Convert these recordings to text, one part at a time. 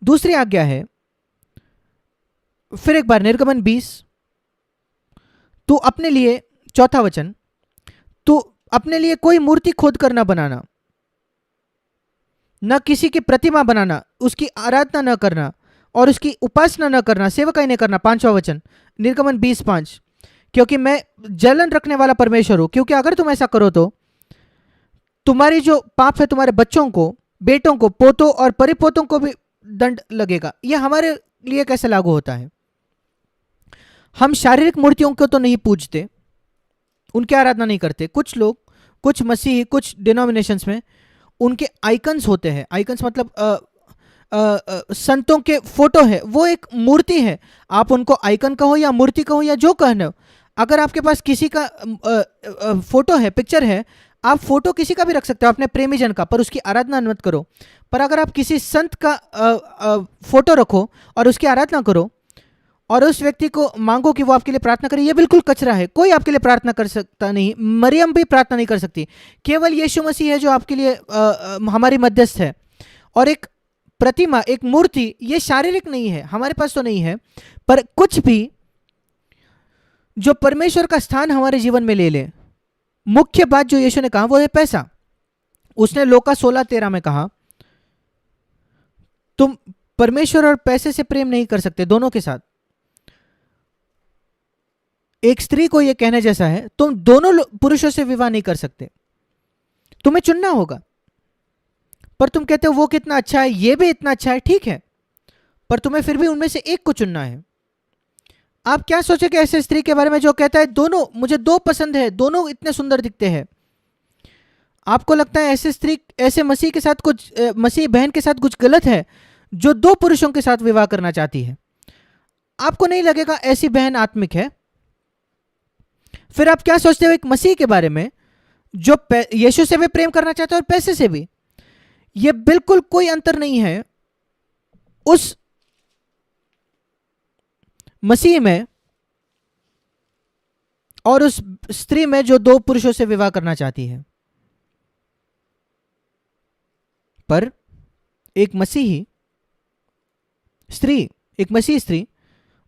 दूसरी आज्ञा है, फिर एक बार निर्गमन 20, तू अपने लिए, चौथा वचन, तू अपने लिए कोई मूर्ति खोद कर न बनाना, न किसी की प्रतिमा बनाना, उसकी आराधना न करना और उसकी उपासना न करना, सेवकाई न करना। पांचवा वचन, निर्गमन 20:5, क्योंकि मैं जलन रखने वाला परमेश्वर हूं। क्योंकि अगर तुम ऐसा करो तो तुम्हारी जो पाप है, तुम्हारे बच्चों को, बेटों को, पोतों और परिपोतों को भी दंड लगेगा। यह हमारे लिए कैसे लागू होता है? हम शारीरिक मूर्तियों को तो नहीं पूजते, उनकी आराधना नहीं करते। कुछ लोग, कुछ मसीही, कुछ डिनोमिनेशंस में उनके आइकन्स होते हैं। आइकन्स मतलब संतों के फोटो है, वो एक मूर्ति है। आप उनको आइकन कहो या मूर्ति कहो या जो कहना हो, अगर आपके पास किसी का फोटो है, पिक्चर है, आप फोटो किसी का भी रख सकते हो, अपने प्रेमी जन का, पर उसकी आराधना मत करो। पर अगर आप किसी संत का फोटो रखो और उसकी आराधना करो और उस व्यक्ति को मांगो कि वो आपके लिए प्रार्थना करे, ये बिल्कुल कचरा है। कोई आपके लिए प्रार्थना कर सकता नहीं, मरियम भी प्रार्थना नहीं कर सकती। केवल यीशु मसीह है जो आपके लिए हमारी मध्यस्थ है। और एक प्रतिमा, एक मूर्ति, ये शारीरिक नहीं है, हमारे पास तो नहीं है, पर कुछ भी जो परमेश्वर का स्थान हमारे जीवन में ले ले। मुख्य बात जो यीशु ने कहा वो है पैसा। उसने लूका 16:13 में कहा, तुम परमेश्वर और पैसे से प्रेम नहीं कर सकते, दोनों के साथ। एक स्त्री को यह कहने जैसा है, तुम दोनों पुरुषों से विवाह नहीं कर सकते, तुम्हें चुनना होगा। पर तुम कहते हो वो कितना अच्छा है, ये भी इतना अच्छा है, ठीक है, पर तुम्हें फिर भी उनमें से एक को चुनना है। आप क्या सोचोगे ऐसे स्त्री के बारे में जो कहता है दोनों, मुझे दो पसंद है, दोनों इतने सुंदर दिखते हैं? आपको लगता है ऐसे स्त्री, ऐसे मसीह के साथ कुछ, मसीह बहन के साथ कुछ गलत है जो दो पुरुषों के साथ विवाह करना चाहती है? आपको नहीं लगेगा ऐसी बहन आत्मिक है? फिर आप क्या सोचते हो एक मसीह के बारे में जो यीशु से भी प्रेम करना चाहता है और पैसे से भी? यह बिल्कुल कोई अंतर नहीं है उस मसीह में और उस स्त्री में जो दो पुरुषों से विवाह करना चाहती है। पर एक मसीही स्त्री, एक मसीही स्त्री,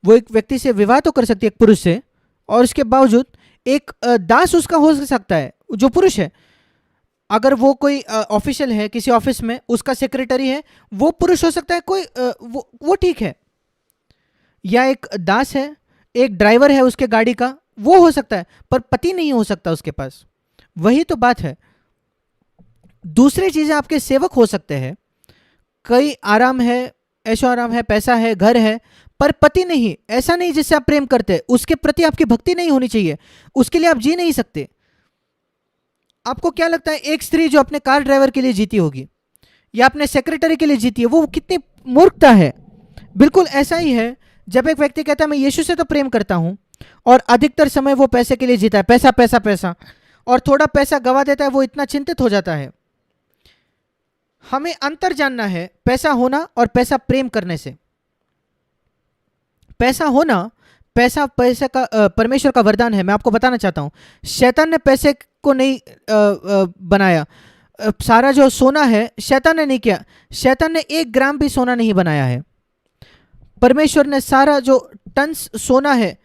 वो एक व्यक्ति से विवाह तो कर सकती है, एक पुरुष से, और उसके बावजूद एक दास उसका हो सकता है जो पुरुष है। अगर वो कोई ऑफिशियल है किसी ऑफिस में, उसका सेक्रेटरी है, वो पुरुष हो सकता है, कोई वो ठीक है। या एक दास है, एक ड्राइवर है उसके गाड़ी का, वो हो सकता है, पर पति नहीं हो सकता उसके पास। वही तो बात है। दूसरी चीजें आपके सेवक हो सकते हैं, कई आराम है, ऐशो आराम है, पैसा है, घर है, पर पति नहीं। ऐसा नहीं जिससे आप प्रेम करते, उसके प्रति आपकी भक्ति नहीं होनी चाहिए, उसके लिए आप जी नहीं सकते। आपको क्या लगता है एक स्त्री जो अपने कार ड्राइवर के लिए जीती होगी या अपने सेक्रेटरी के लिए जीती है, वो कितनी मूर्खता है? बिल्कुल ऐसा ही है जब एक व्यक्ति कहता है मैं यीशु से तो प्रेम करता हूं और अधिकतर समय वो पैसे के लिए जीता है, पैसा पैसा पैसा, और थोड़ा पैसा गवा देता है, वो इतना चिंतित हो जाता है। हमें अंतर जानना है पैसा होना और पैसा प्रेम करने से। पैसा होना, पैसा का परमेश्वर का वरदान है। मैं आपको बताना चाहता हूं, शैतान ने पैसे को नहीं बनाया। सारा जो सोना है शैतान ने नहीं किया, शैतान ने 1 ग्राम भी सोना नहीं बनाया है। परमेश्वर ने सारा जो टन्स सोना है,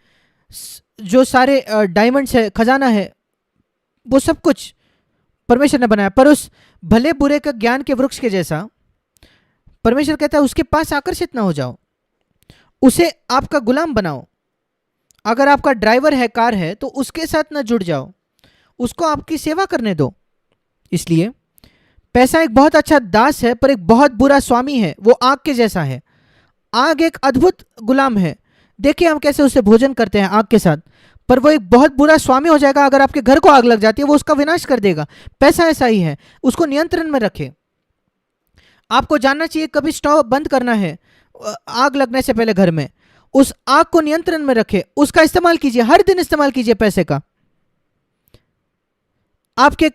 जो सारे डायमंड्स है, खजाना है, वो सब कुछ परमेश्वर ने बनाया। पर उस भले बुरे का ज्ञान के वृक्ष के जैसा परमेश्वर कहता है उसके पास आकर्षित ना हो जाओ, उसे आपका गुलाम बनाओ। अगर आपका ड्राइवर है, कार है, तो उसके साथ ना जुड़ जाओ, उसको आपकी सेवा करने दो। इसलिए पैसा एक बहुत अच्छा दास है पर एक बहुत बुरा स्वामी है। वो आग के जैसा है। आग एक अद्भुत गुलाम है, देखिए हम कैसे उसे भोजन करते हैं आग के साथ, पर वो एक बहुत बुरा स्वामी हो जाएगा। अगर आपके घर को आग लग जाती है, वो उसका विनाश कर देगा। पैसा ऐसा ही है, उसको नियंत्रण में रखें। आपको जानना चाहिए कभी स्टोव बंद करना है आग लगने से पहले घर में, उस आग को नियंत्रण में रखें, उसका इस्तेमाल कीजिए, हर दिन इस्तेमाल कीजिए पैसे का। आपके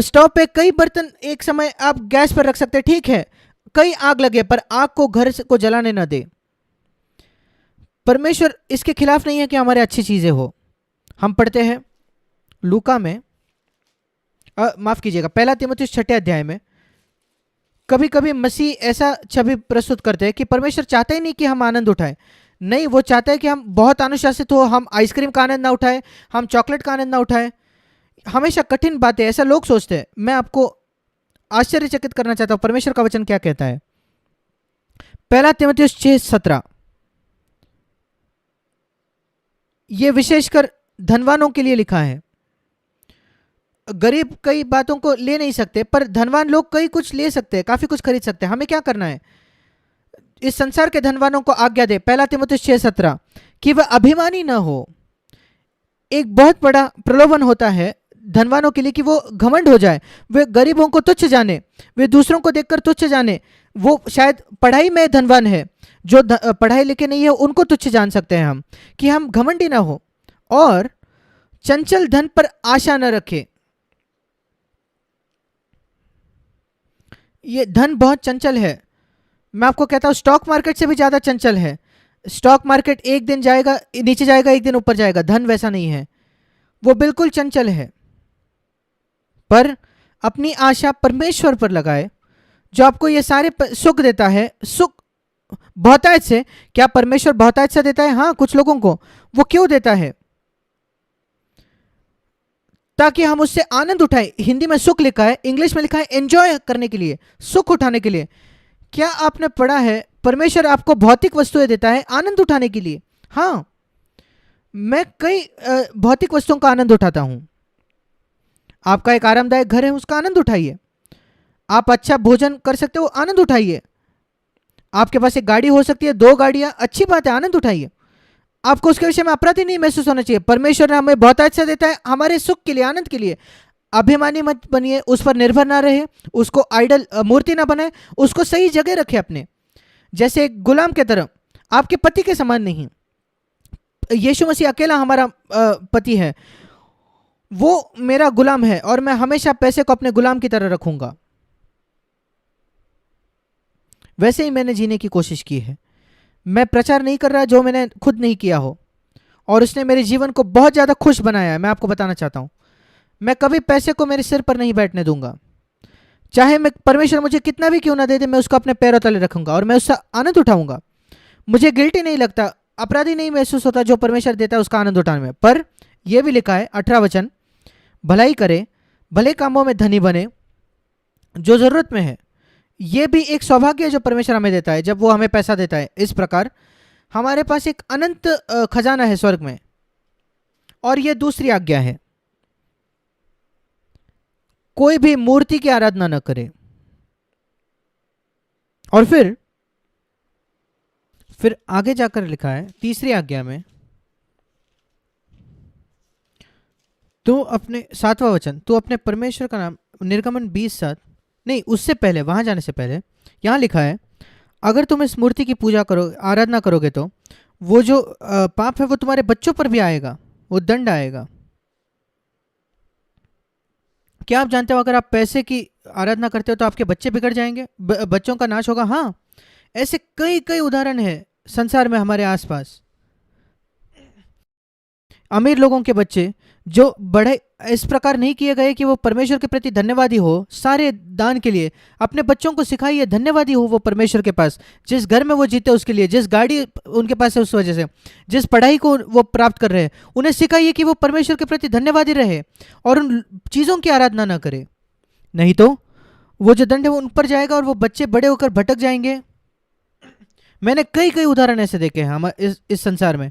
स्टोव पे कई बर्तन एक समय आप गैस पर रख सकते हैं, ठीक है, कई आग लगे, पर आग को घर को जलाने ना दे। परमेश्वर इसके खिलाफ नहीं है कि हमारे अच्छी चीजें हो। हम पढ़ते हैं लूका में, माफ कीजिएगा, 1 तीमुथियुस 6 अध्याय में, कभी कभी मसीह ऐसा छवि प्रस्तुत करते हैं कि परमेश्वर चाहता ही नहीं कि हम आनंद उठाएं। नहीं, वो चाहता है कि हम बहुत अनुशासित हो, हम आइसक्रीम का आनंद ना उठाएं, हम चॉकलेट का आनंद ना उठाएं। हमेशा कठिन बातें, ऐसा लोग सोचते हैं। मैं आपको आश्चर्यचकित करना चाहता हूं, परमेश्वर का वचन क्या कहता है। पहला तीमुथियुस 6:17, ये विशेषकर धनवानों के लिए लिखा है। गरीब कई बातों को ले नहीं सकते, पर धनवान लोग कई कुछ ले सकते हैं, काफी कुछ खरीद सकते हैं। हमें क्या करना है? इस संसार के धनवानों को आज्ञा दे, पहला तीमुथियुस 6:17, कि वह अभिमानी न हो। एक बहुत बड़ा प्रलोभन होता है धनवानों के लिए कि वो घमंड हो जाए, वे गरीबों को तुच्छ जाने, वे दूसरों को देखकर तुच्छ जाने। वो शायद पढ़ाई में धनवान है, जो पढ़ाई लिखे नहीं है उनको तुच्छ जान सकते हैं हम, कि हम घमंडी ना हो। और चंचल धन पर आशा न रखे। ये धन बहुत चंचल है। मैं आपको कहता हूं स्टॉक मार्केट से भी ज्यादा चंचल है। स्टॉक मार्केट एक दिन जाएगा नीचे जाएगा, एक दिन ऊपर जाएगा। धन वैसा नहीं है, वो बिल्कुल चंचल है। पर अपनी आशा परमेश्वर पर लगाए, जो आपको ये सारे सुख देता है। सुख बहुतायत से। क्या परमेश्वर बहुतायत से देता है? हाँ, कुछ लोगों को। वो क्यों देता है? ताकि हम उससे आनंद उठाएं। हिंदी में सुख लिखा है, इंग्लिश में लिखा है एंजॉय करने के लिए, सुख उठाने के लिए। क्या आपने पढ़ा है परमेश्वर आपको भौतिक वस्तुएं देता है आनंद उठाने के लिए? हाँ, मैं कई भौतिक वस्तुओं का आनंद उठाता हूं। आपका एक आरामदायक घर है, उसका आनंद उठाइए। आप अच्छा भोजन कर सकते हो, आनंद उठाइए। आपके पास एक गाड़ी हो सकती है, 2 गाड़ियां, अच्छी बात है, आनंद उठाइए। आपको उसके विषय में अपराधी नहीं महसूस होना चाहिए। परमेश्वर ने हमें बहुत अच्छा देता है हमारे सुख के लिए, आनंद के लिए। अभिमानी मत बनिए, उस पर निर्भर ना रहे, उसको आइडल मूर्ति ना बनाए, उसको सही जगह रखे अपने, जैसे एक गुलाम के तरह, आपके पति के समान नहीं। यीशु मसीह अकेला हमारा पति है, वो मेरा गुलाम है, और मैं हमेशा पैसे को अपने गुलाम की तरह रखूंगा। वैसे ही मैंने जीने की कोशिश की है। मैं प्रचार नहीं कर रहा जो मैंने खुद नहीं किया हो, और उसने मेरे जीवन को बहुत ज़्यादा खुश बनाया है। मैं आपको बताना चाहता हूँ, मैं कभी पैसे को मेरे सिर पर नहीं बैठने दूंगा। चाहे मैं परमेश्वर मुझे कितना भी क्यों ना दे दे, मैं उसको अपने पैरों तले रखूंगा और मैं उससे आनंद उठाऊंगा। मुझे गिल्टी नहीं लगता, अपराधी नहीं महसूस होता जो परमेश्वर देता है उसका आनंद उठाने में। पर यह भी लिखा है 18 वचन, भलाई करे, भले कामों में धनी बने, जो जरूरत में है। यह भी एक सौभाग्य है जो परमेश्वर हमें देता है जब वो हमें पैसा देता है। इस प्रकार हमारे पास एक अनंत खजाना है स्वर्ग में। और यह दूसरी आज्ञा है, कोई भी मूर्ति की आराधना न करे। और फिर आगे जाकर लिखा है तीसरी आज्ञा में, तो अपने 7वां वचन, तो अपने परमेश्वर का नाम, निर्गमन 20:7, नहीं उससे पहले, वहां जाने से पहले यहां लिखा है, अगर तुम इस मूर्ति की पूजा करो, आराधना करोगे, तो वो जो पाप है वो तुम्हारे बच्चों पर भी आएगा, वो दंड आएगा। क्या आप जानते हो अगर आप पैसे की आराधना करते हो तो आपके बच्चे बिगड़ जाएंगे, बच्चों का नाश होगा? हाँ, ऐसे कई कई उदाहरण है संसार में हमारे आसपास। अमीर लोगों के बच्चे जो बड़े इस प्रकार नहीं किए गए कि वो परमेश्वर के प्रति धन्यवादी हो, सारे दान के लिए अपने बच्चों को सिखाइए धन्यवादी हो वो परमेश्वर के पास, जिस घर में वो जीते उसके लिए, जिस गाड़ी उनके पास है उस वजह से, जिस पढ़ाई को वो प्राप्त कर रहे हैं, उन्हें सिखाइए कि वो परमेश्वर के प्रति धन्यवादी रहे और उन चीज़ों की आराधना ना करे। नहीं तो वो जो दंड है वो उन पर जाएगा और वो बच्चे बड़े होकर भटक जाएंगे। मैंने कई कई उदाहरण ऐसे देखे हैं हम इस संसार में।